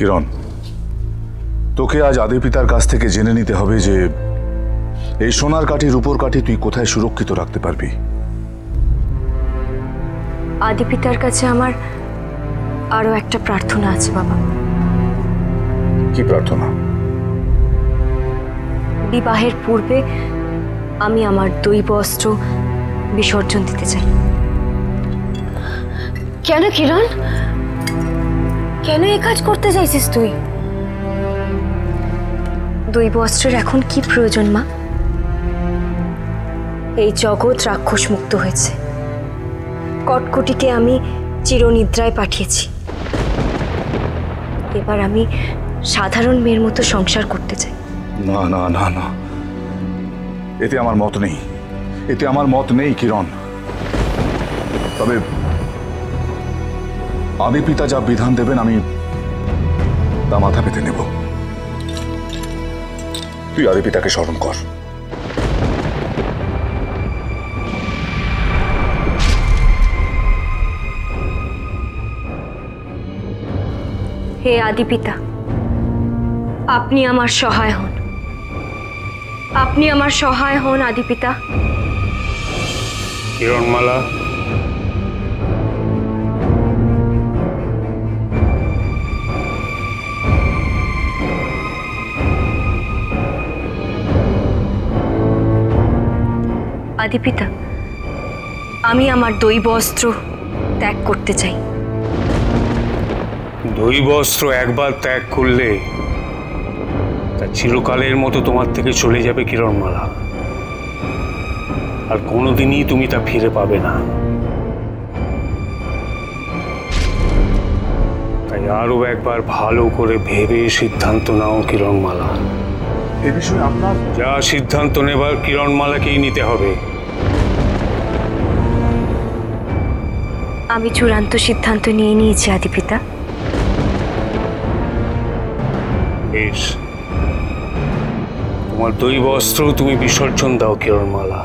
কিরণ, তোকে আজ আদি পিতার কাছ থেকে জেনে নিতে হবে যে এই সোনার কাঠি রূপোর কাঠি তুই কোথায় সুরক্ষিত রাখতে পারবি। আদি পিতার কাছে আমার আরো একটা প্রার্থনা আছে বাবা। কি প্রার্থনা? বিবাহের পূর্বে আমি আমার দৈব অস্ত্র বিসর্জন দিতে চাই। কেন কিরণ, কেন এই কাজ করতে চাইছিস তুই? দৈব অস্ত্রের এখন কি প্রয়োজন মা? এই জগৎ রাক্ষস মুক্ত হয়েছে, কটকটিকে আমি চিরনিদ্রায় পাঠিয়েছি। এবার আমি সাধারণ মেয়ের মতো সংসার করতে চাই। না না না না, এতে আমার মত নেই, এতে আমার মত নেই কিরণ। তবে আদি পিতা যা বিধান দেবেন আমি তা মাথা পেতে নেব। তুই আদি পিতাকে স্মরণ কর। হে আদি পিতা, আপনি আমার সহায় হন, আপনি আমার সহায় হন আদি পিতা। কিরণমালা, আদি পিতা, আমি আমার দৈব অস্ত্র ত্যাগ করতে চাই। দৈব অস্ত্র একবার ত্যাগ করলে তা চিরকালের মতো তোমার থেকে চলে যাবে কিরণমালা, আর কোনোদিনই তুমি তা ফিরে পাবে না। তাই আরো একবার ভালো করে ভেবে সিদ্ধান্ত নাও কিরণমালা। এ বিষয়ে আপনার যা সিদ্ধান্ত নেবার কিরণমালাকেই নিতে হবে। আমি চূড়ান্ত সিদ্ধান্ত নিয়ে নিয়েছি আদি পিতা। বেশ, তোমার দৈব অস্ত্র তুমি বিসর্জন দাও কিরণমালা।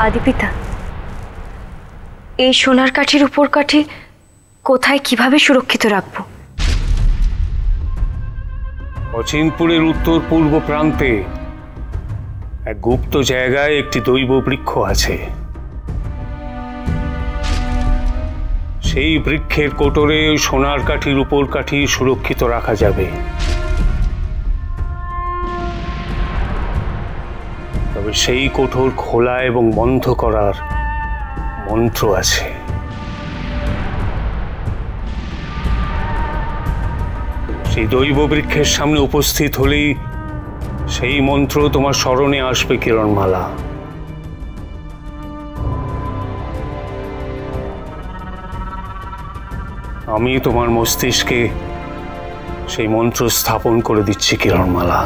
আদি পিতা, এই সোনার কাঠির উপর কাঠি কোথায় কিভাবে সুরক্ষিত রাখব? অচিনপুরের উত্তর পূর্ব প্রান্তে এক গুপ্ত জায়গায় একটি দৈব বৃক্ষ আছে। সেই বৃক্ষের কোটরে সোনার কাঠির উপর কাঠি সুরক্ষিত রাখা যাবে। তবে সেই কোঠর খোলা এবং বন্ধ করার মন্ত্র আছে। সেই দৈব বৃক্ষের সামনে উপস্থিত হলেই সেই মন্ত্র তোমার স্মরণে আসবে কিরণমালা। আমি তোমার মস্তিষ্কে সেই মন্ত্র স্থাপন করে দিচ্ছি কিরণমালা।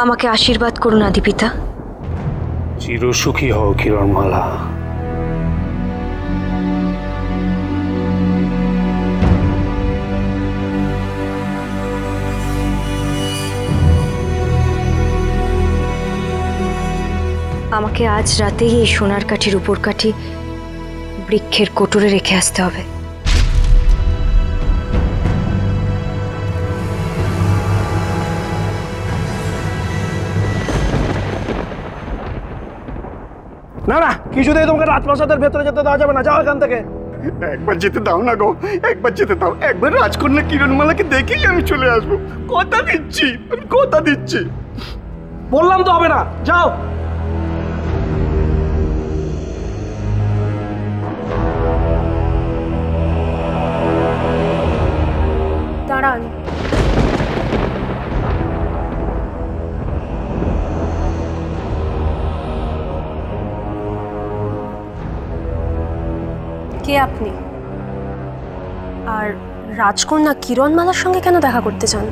আমাকে আশীর্বাদ করুন আদি পিতা। চিরসুখী হও কিরণমালা। আমাকে আজ রাতেই এই সোনার কাঠির উপর কাঠি বৃক্ষের কোটরে রেখে আসতে হবে। না না, কিছুতেই তোমাকে রাজপ্রাসাদের ভেতরে যেতে দেওয়া যাবে না। যাও এখান থেকে। একবার যেতে দাও না গো, একবার যেতে দাও। একবার রাজকন্যা কিরণমালাকে দেখেই আমি চলে আসবো। কথা দিচ্ছি, আমি কথা দিচ্ছি। বললাম তো হবে না, যাও। দাঁড়ান, কে আপনি? আর রাজকন্যা কিরণমালার সঙ্গে কেন দেখা করতে চান?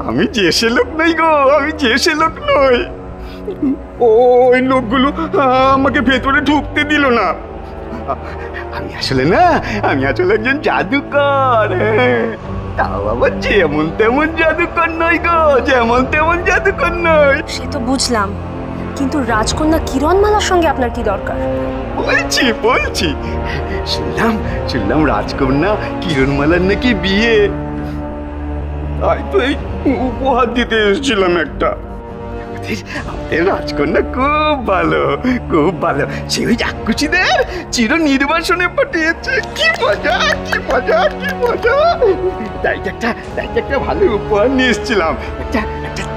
আমি যে সে লোক নই গো, আমি যে সে লোক নই। ওই লোকগুলো আমাকে ভেতরে ঢুকতে দিল না। আমি আসলে একজন জাদুকর। তাও আবার যেমন তেমন জাদুকর নই গো, যেমন তেমন জাদুকর নই। সে তো বুঝলাম, কিন্তু রাজকন্যা কিরণমালার সঙ্গে আপনার কি দরকার? বলছি শুনলাম রাজকন্যা কিরণমালার নাকি বিয়ে। তাই তো এই উপহার দিতে এসেছিলাম একটা। আমাদের রাজকন্যা খুব ভালো, খুব ভালো। সে ওই চাক্ষুষীদের চির নির্বাসনে পাঠিয়েছে। কি মজা, কি মজা, কি মজা। তাই একটা ভালো উপহার নিয়ে এসেছিলাম, একটা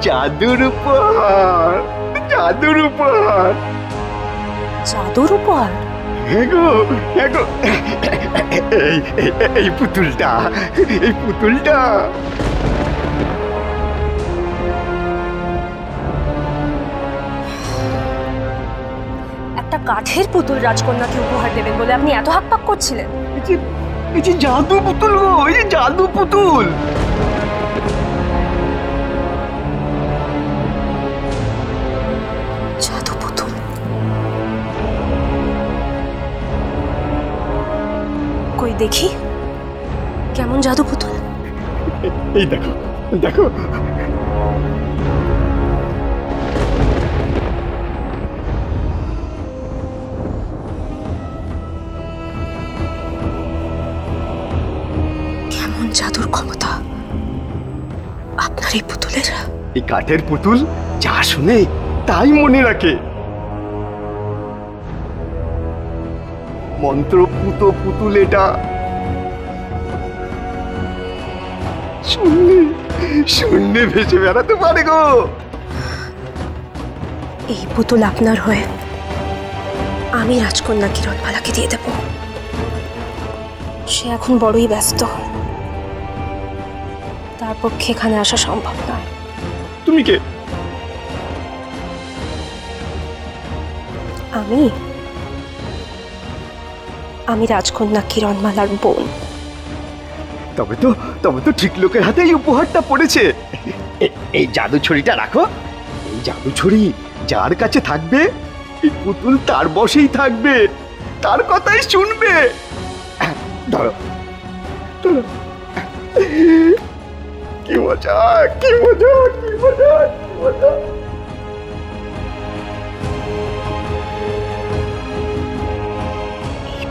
জাদুর উপহার। জাদুর উপহার? জাদুর উপহার? হ্যাঁ গো। এই পুতুলটা, এই পুতুলটা। একটা কাঠের পুতুল রাজকন্যাকে উপহার দেবেন বলে আপনি এত হাকপাক করছিলেন? এই যে জাদু পুতুল গো, এই যে জাদু পুতুল। জাদু পুতুল? কই দেখি কেমন জাদু পুতুল। এই দেখো, দেখো। কেমন জাদুর ক্ষমতা আপনার এই পুতুলের? এই কাঠের পুতুল যা শুনে তাই মনে রাখে। মন্ত্রপুত পুতুল এটা। শূন্যে ভেসে বেড়াতে পারে গো। এই পুতুল আপনার হয়ে আমি রাজকন্যা কিরণমালাকে দিয়ে দেব। সে এখন বড়ই ব্যস্ত, তার পক্ষে এখানে আসা সম্ভব নয়। তুমি কে? আমি রাজকন্যা কিরণমালার বোন। তবে তো ঠিক লোকের হাতে এই উপহারটা পড়েছে। এই জাদু ছড়িটা রাখো। এই জাদু ছড়ি যার কাছে থাকবে এই পুতুল তার বশেই থাকবে, তার কথাই শুনবে। ধরো, ধরো। কি মজা, কি মজা, কি মজা, কি মজা।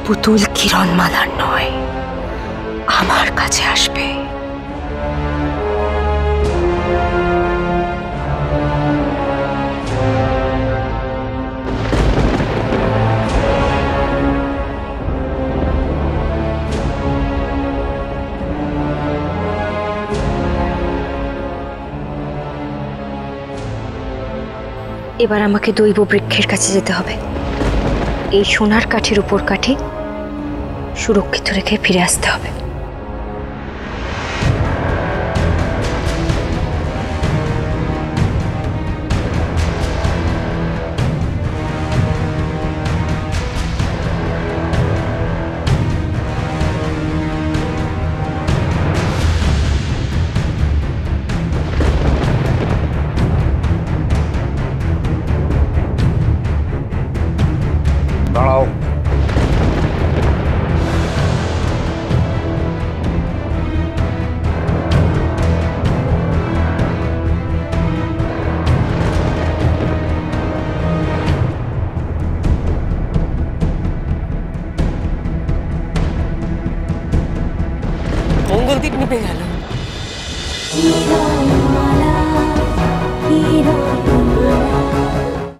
পুতুল কিরণমালার নয়, আমার কাছে আসবে। এবার আমাকে দৈব বৃক্ষের কাছে যেতে হবে। এই সোনার কাঠির উপর কাঠি সুরক্ষিত রেখে ফিরে আসতে হবে। দাঁড়াও। মঙ্গলদীপ নিভে গেল।